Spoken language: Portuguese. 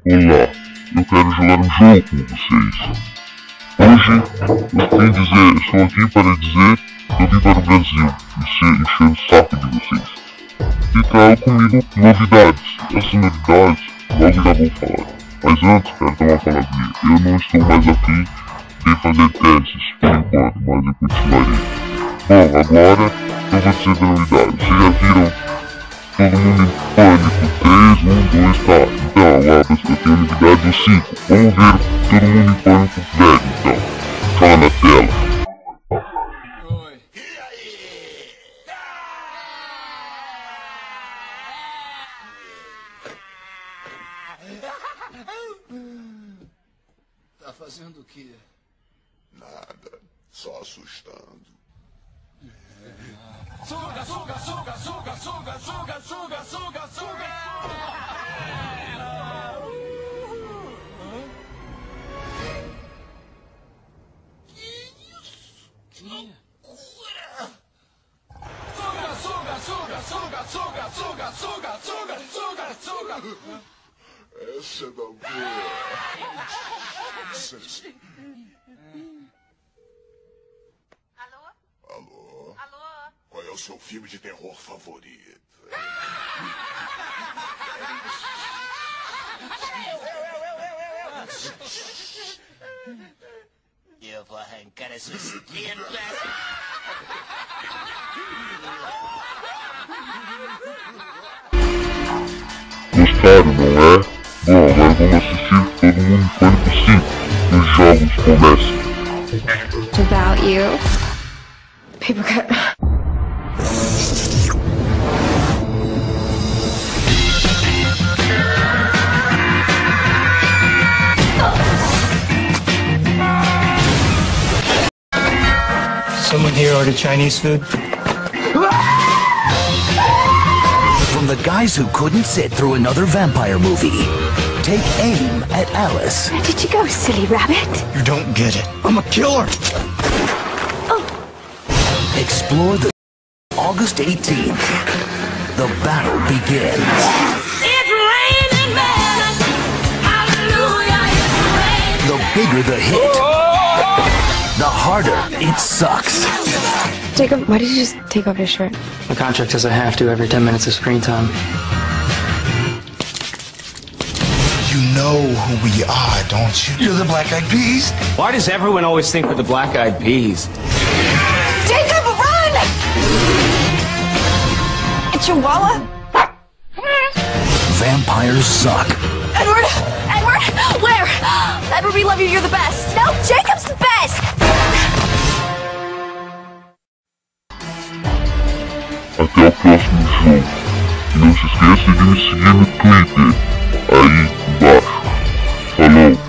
Olá, eu quero jogar um jogo com vocês. Hoje estou aqui para dizer que eu vim para o Brasil encher o saco de vocês. E trago comigo novidades. Essas novidades logo já vou falar. Mas antes quero dar uma palavrinha. Eu não estou mais afim de fazer testes por enquanto, mas eu continuarei. Bom, agora eu vou dizer da novidade. Vocês já viram Todo Mundo em Pânico 3, 1, 2, tá? Então agora eu tenho novidade do 5. Vamos ver Todo Mundo em Pânico velho, então. Fala na tela. Tá fazendo o quê? Nada, só assustando. Suga, suga, suga, suga, suga, suga, suga, suga, suga. Que isso? Que loucura! Suga, suga, suga, suga, suga, suga, suga, suga, suga, suga. Essa é da boa. Alô? Alô? Qual é o seu filme de terror favorito? Eu vou arrancar a sua esquerda. Gostaram, não é? Bom, agora vamos assistir Todo Mundo em Pânico 5. Os jogos começam. It's about you. Paper cut. Someone here order Chinese food? From the guys who couldn't sit through another vampire movie. Take aim at Alice. Where did you go, silly rabbit? You don't get it. I'm a killer. Explore the August 18th. The battle begins. It's raining men. Hallelujah, it's raining. The bigger the hit, the harder it sucks. Jacob, why did you just take off your shirt? My contract says I have to every 10 minutes of screen time. You know who we are, don't you? You're the Black Eyed Peas. Why does everyone always think we're the Black Eyed Peas? Jacob, run! A chihuahua? Vampires suck. Edward! Edward! Where? Edward, we love you. You're the best. No, Jacob's the best! Até o próximo jogo. E não se esqueça de me seguir no Twitter. Aí embaixo. Falou!